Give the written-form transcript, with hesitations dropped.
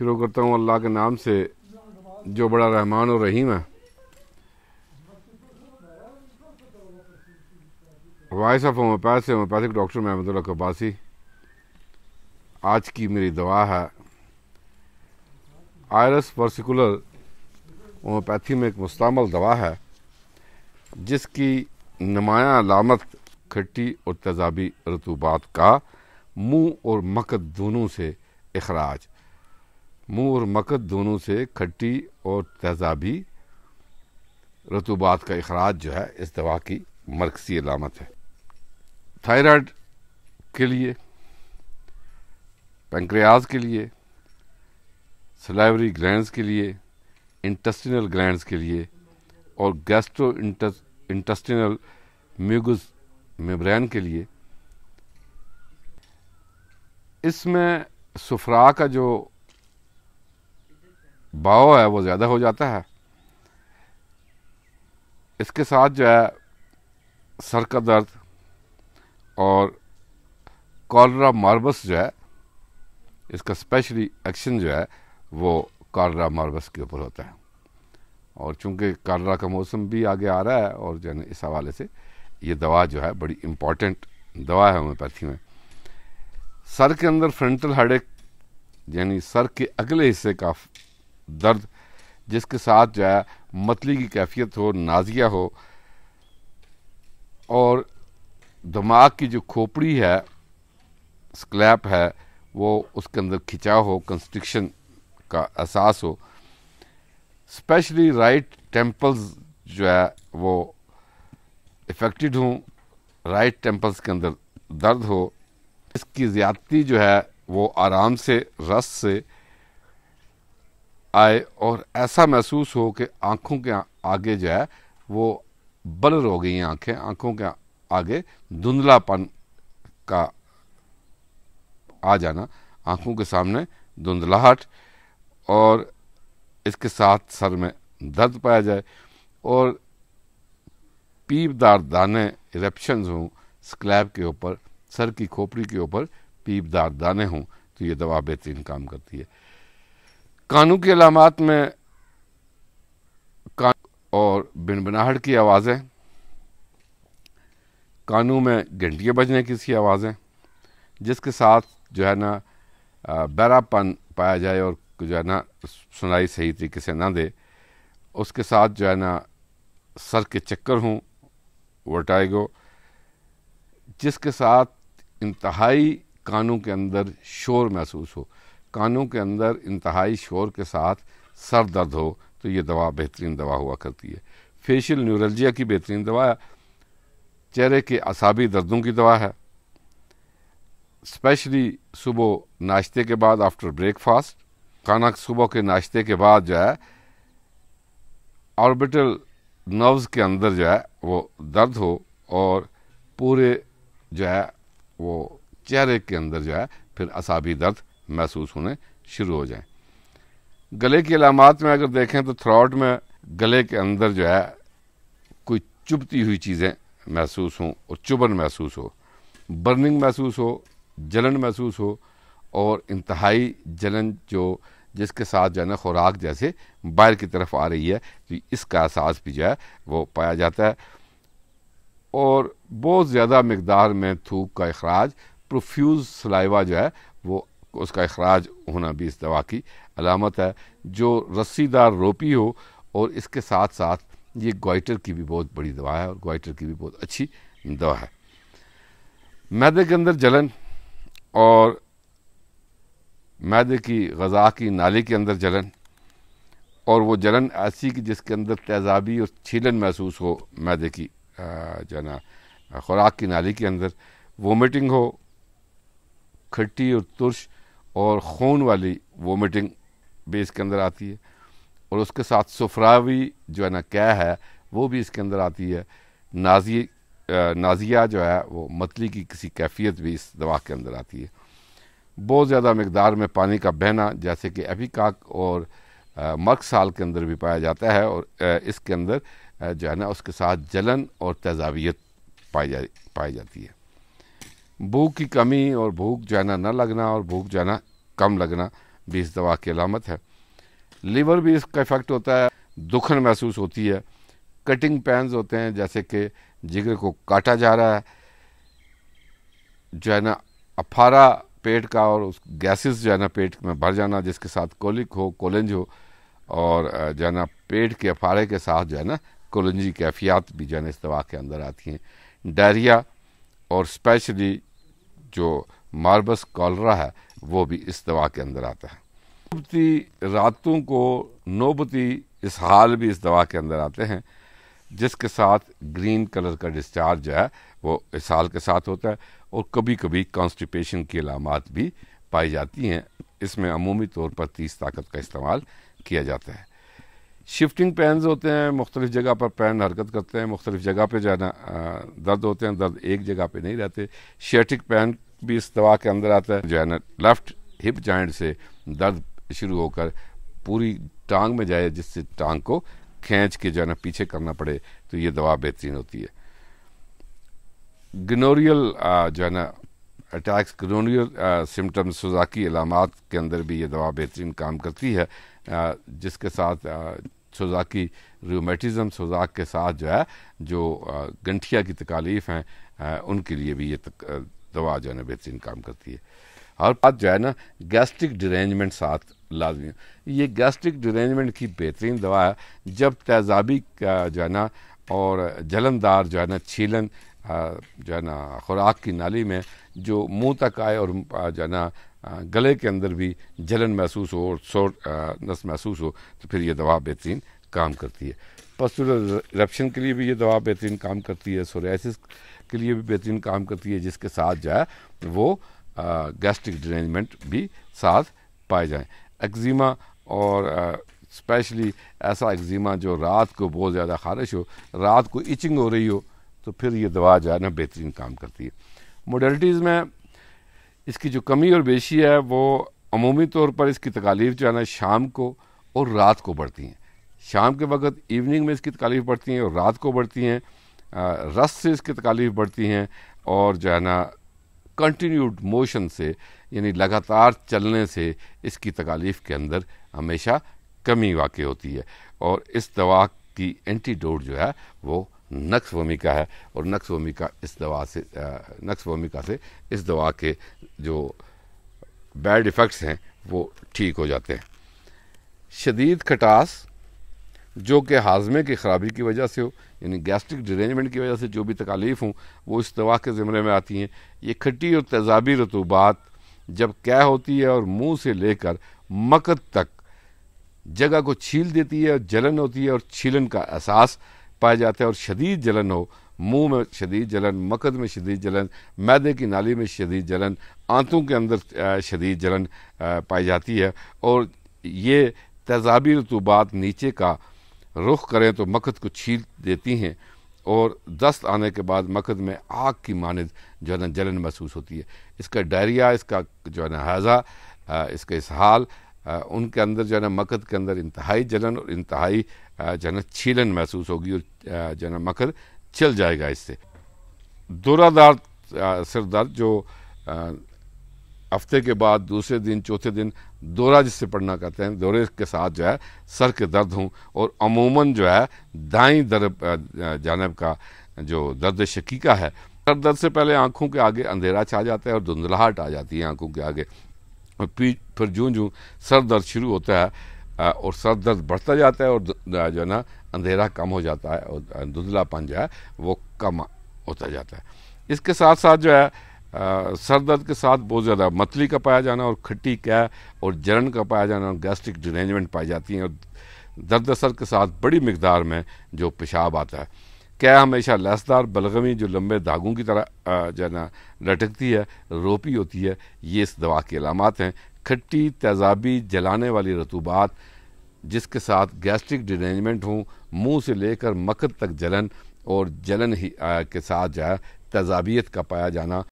شروع کرتا ہوں اللہ کے نام سے جو بڑا رحمان اور رحیم ہے۔ وائس آف ہومیوپیتھ سے ہومیوپیتھک ڈاکٹر محمد اللہ قباسی۔ آج کی میری دعا ہے آئرس ورسیکولر، ہومیوپیتھی میں ایک مستعمل دوا ہے جس کی نمایاں علامت کھٹی اور تیزابی رطوبات کا منہ اور مکد دونوں سے اخراج، منہ اور مکد دونوں سے کھٹی اور تیزابی رطوبات کا اخراج جو ہے اس دوا کی مرکزی علامت ہے۔ تھائرائیڈ کے لیے، پینکریاز کے لیے، سلیوری گلینڈز کے لیے، انٹسٹینل گلینڈز کے لیے اور گیسٹرو انٹسٹینل میوکس میمبرین کے لیے۔ اس میں صفرا کا جو باؤ ہے وہ زیادہ ہو جاتا ہے۔ اس کے ساتھ جو ہے سر کا درد اور کالرا ماربس جو ہے، اس کا اسپیشلی ایکشن جو ہے وہ کالرا ماربس کے اوپر ہوتا ہے، اور چونکہ کالرا کا موسم بھی آگے آ رہا ہے اور جو ہے اس حوالے سے یہ دوا جو ہے بڑی امپورٹنٹ دوا ہے ہومیوپیتھی میں۔ سر کے اندر فرنٹل ہیڈ ایک، یعنی سر کے اگلے حصے کا درد جس کے ساتھ جو ہے متلی کی کیفیت ہو، نازیہ ہو، اور دماغ کی جو کھوپڑی ہے، اسکلیپ ہے، وہ اس کے اندر کھچاؤ ہو، کنسٹرکشن کا احساس ہو، اسپیشلی رائٹ ٹیمپلز جو ہے وہ افیکٹڈ ہوں، رائٹ ٹیمپلز کے اندر درد ہو، اس کی زیادتی جو ہے وہ آرام سے رس سے آئے اور ایسا محسوس ہو کہ آنکھوں کے آگے جو ہے وہ بلر ہو گئی ہیں آنکھیں، آنکھوں کے آگے دھندلا پن کا آ جانا، آنکھوں کے سامنے دھندلاہٹ، اور اس کے ساتھ سر میں درد پایا جائے اور پیپ دار دانے ایرپشنز ہوں اسکلیب کے اوپر، سر کی کھوپڑی کے اوپر پیپ دار دانے ہوں، تو یہ دوا بہترین کام کرتی ہے۔ کانوں کی علامات میں اور بنبناہٹ کی آوازیں، کانوں میں گھنٹیاں بجنے کی سی آوازیں، جس کے ساتھ جو ہے نا بہرا پن پایا جائے اور جو ہے نا سنائی صحیح طریقے سے نہ دے، اس کے ساتھ جو ہے نا سر کے چکر ہوں، ورٹائگو، جس کے ساتھ انتہائی کانوں کے اندر شور محسوس ہو، کانوں کے اندر انتہائی شور کے ساتھ سر درد ہو، تو یہ دوا بہترین دوا ہوا کرتی ہے۔ فیشل نیورلجیا کی بہترین دوا ہے، چہرے کے اعصابی دردوں کی دوا ہے، اسپیشلی صبح ناشتے کے بعد، آفٹر بریک فاسٹ، کھانا صبح کے ناشتے کے بعد جو ہے آربیٹل نروز کے اندر جو ہے وہ درد ہو اور پورے جو ہے وہ چہرے کے اندر جو ہے پھر اعصابی درد محسوس ہونے شروع ہو جائیں۔ گلے کی علامات میں اگر دیکھیں تو تھروٹ میں گلے کے اندر جو ہے کوئی چبھتی ہوئی چیزیں محسوس ہوں اور چبھن محسوس ہو، برننگ محسوس ہو، جلن محسوس ہو، اور انتہائی جلن جو جس کے ساتھ جو ہے نا خوراک جیسے باہر کی طرف آ رہی ہے، تو اس کا احساس بھی جو ہے وہ پایا جاتا ہے، اور بہت زیادہ مقدار میں تھوک کا اخراج، پروفیوز سلائیوا جو ہے وہ اس کا اخراج ہونا بھی اس دوا کی علامت ہے، جو رسی دار روپی ہو، اور اس کے ساتھ ساتھ یہ گوائٹر کی بھی بہت بڑی دوا ہے اور گوائٹر کی بھی بہت اچھی دوا ہے۔ معدے کے اندر جلن اور معدے کی غذا کی نالی کے اندر جلن، اور وہ جلن ایسی کہ جس کے اندر تیزابی اور چھیلن محسوس ہو، معدے کی جو ہے نا خوراک کی نالی کے اندر، وومیٹنگ ہو، کھٹی اور ترش اور خون والی وومیٹنگ بھی اس کے اندر آتی ہے، اور اس کے ساتھ صفراوی جو ہے نا کیا ہے وہ بھی اس کے اندر آتی ہے، نازیہ جو ہے وہ متلی کی کسی کیفیت بھی اس دوا کے اندر آتی ہے۔ بہت زیادہ مقدار میں پانی کا بہنا جیسے کہ ایپیکاک اور مرک سال کے اندر بھی پایا جاتا ہے، اور اس کے اندر جو ہے نا اس کے ساتھ جلن اور تیزابیت پائی جاتی ہے۔ بھوک کی کمی اور بھوک جو ہے نا نہ لگنا اور بھوک جو ہے نا کم لگنا بھی اس دوا کی علامت ہے۔ لیور بھی اس کا افیکٹ ہوتا ہے، دکھن محسوس ہوتی ہے، کٹنگ پینز ہوتے ہیں جیسے کہ جگر کو کاٹا جا رہا ہے، جو ہے نا افارا پیٹ کا اور اس گیسز جو ہے نا پیٹ میں بھر جانا جس کے ساتھ کولک ہو، کولنج ہو، اور جو ہے نا پیٹ کے افارے کے ساتھ جو ہے نا کولنجی کیفیات بھی جو ہے نا اس دوا کے اندر آتی ہیں۔ ڈائریا اور اسپیشلی جو ماربس کالرا ہے وہ بھی اس دوا کے اندر آتا ہے۔ نوبتی راتوں کو نوبتی اسہال بھی اس دوا کے اندر آتے ہیں جس کے ساتھ گرین کلر کا ڈسچارج جو ہے وہ اسہال کے ساتھ ہوتا ہے، اور کبھی کبھی کانسٹیپیشن کی علامات بھی پائی جاتی ہیں۔ اس میں عمومی طور پر 30 طاقت کا استعمال کیا جاتا ہے۔ شفٹنگ پینز ہوتے ہیں، مختلف جگہ پر پین حرکت کرتے ہیں، مختلف جگہ پہ جو ہے نا درد ہوتے ہیں، درد ایک جگہ پہ نہیں رہتے۔ شیٹک پین بھی اس دوا کے اندر آتا ہے، جو ہے نا لیفٹ ہپ جوائنٹ سے درد شروع ہو کر پوری ٹانگ میں جائے جس سے ٹانگ کو کھینچ کے جو ہے نا پیچھے کرنا پڑے، تو یہ دوا بہترین ہوتی ہے۔ گنوریل جو ہے نا اٹیکس، گنوریل سمٹمز، سوزاکی علامات کے اندر بھی یہ دوا بہترین کام کرتی ہے، جس کے ساتھ سوزاکی ریومیٹزم، سوزاک کے ساتھ جو ہے جو گنٹھیا کی تکالیف ہیں ان کے لیے بھی یہ دوا جو ہے نا بہترین کام کرتی ہے۔ اور بات جو ہے نا گیسٹرک ڈرینجمنٹ ساتھ لازمی ہے۔ یہ گیسٹرک ڈرینجمنٹ کی بہترین دوا ہے جب تیزابی کا جو ہے نا اور جلندار جو ہے نا چھیلن جو ہے نا خوراک کی نالی میں جو منہ تک آئے اور جو ہے نا گلے کے اندر بھی جلن محسوس ہو اور سورنس محسوس ہو، تو پھر یہ دوا بہترین کام کرتی ہے۔ پسٹولر رپشن کے لیے بھی یہ دوا بہترین کام کرتی ہے، سوریاسس کے لیے بھی بہترین کام کرتی ہے، جس کے ساتھ جو ہے وہ گیسٹرک ڈرینجمنٹ بھی ساتھ پائے جائیں۔ ایگزیما اور اسپیشلی ایسا ایگزیما جو رات کو بہت زیادہ خارش ہو، رات کو ایچنگ ہو رہی ہو، تو پھر یہ دوا جو ہے نا بہترین کام کرتی ہے۔ موڈیلٹیز میں اس کی جو کمی اور بیشی ہے وہ عمومی طور پر اس کی تکالیف جو ہے نا شام کو اور رات کو بڑھتی ہیں۔ شام کے وقت ایوننگ میں اس کی تکالیف بڑھتی ہیں اور رات کو بڑھتی ہیں۔ رس سے اس کی تکالیف بڑھتی ہیں، اور جو ہے نا کنٹینیوڈ موشن سے یعنی لگاتار چلنے سے اس کی تکالیف کے اندر ہمیشہ کمی واقع ہوتی ہے۔ اور اس دوا کی اینٹی ڈوٹ جو ہے وہ نکس وومیکا ہے، اور نکس وومیکا سے اس دوا کے جو بیڈ ایفیکٹس ہیں وہ ٹھیک ہو جاتے ہیں۔ شدید کھٹاس جو کہ ہاضمے کی خرابی کی وجہ سے ہو، یعنی گیسٹرک ڈرینجمنٹ کی وجہ سے جو بھی تکالیف ہوں وہ اس دوا کے زمرے میں آتی ہیں۔ یہ کھٹی اور تیزابی رطوبات جب قے ہوتی ہے اور منہ سے لے کر مقد تک جگہ کو چھیل دیتی ہے، اور جلن ہوتی ہے اور چھیلن کا احساس پایا جاتا ہے، اور شدید جلن ہو، منہ میں شدید جلن، مقد میں شدید جلن، معدے کی نالی میں شدید جلن، آنتوں کے اندر شدید جلن پائی جاتی ہے، اور یہ تیزابی رطوبات نیچے کا رخ کریں تو مقد کو چھیل دیتی ہیں، اور دست آنے کے بعد مقد میں آگ کی مانند جو ہے نا جلن محسوس ہوتی ہے۔ اس کا ڈائریا، اس کا جو ہے نا ہیضہ، اس کا اسہال، ان کے اندر جو ہے نا مقد کے اندر انتہائی جلن اور انتہائی جو ہے نا چھیلن محسوس ہوگی، اور جو ہے نا مقد چل جائے گا اس سے۔ دورہ دار سر درد جو ہفتے کے بعد دوسرے دن چوتھے دن دورہ جس سے پڑھنا کہتے ہیں، دورے کے ساتھ جو ہے سر کے درد ہوں، اور عموماً جو ہے دائیں جانب کا جو درد شقیقہ ہے، سر درد سے پہلے آنکھوں کے آگے اندھیرا چھا جاتا ہے اور دھندلاہٹ آ جاتی ہے آنکھوں کے آگے، اور پھر جوں سر درد شروع ہوتا ہے اور سر درد بڑھتا جاتا ہے، اور جو ہے نا اندھیرا کم ہو جاتا ہے، اور دھندلا پن جو ہے وہ کم ہوتا جاتا ہے۔ اس کے ساتھ ساتھ جو ہے سر درد کے ساتھ بہت زیادہ متلی کا پایا جانا، اور کھٹی قے اور جلن کا پایا جانا، اور گیسٹرک ڈرینجمنٹ پائی جاتی ہیں، اور درد سر کے ساتھ بڑی مقدار میں جو پیشاب آتا ہے۔ قے ہمیشہ لیسدار بلغمی جو لمبے دھاگوں کی طرح جو ہے نا لٹکتی ہے، روپی ہوتی ہے، یہ اس دوا کی علامات ہیں۔ کھٹی تیزابی جلانے والی رطوبات جس کے ساتھ گیسٹرک ڈرینجمنٹ ہوں، منہ سے لے کر مقد تک جلن، اور جلن ہی کے ساتھ جو ہے تیزابیت کا پایا جانا،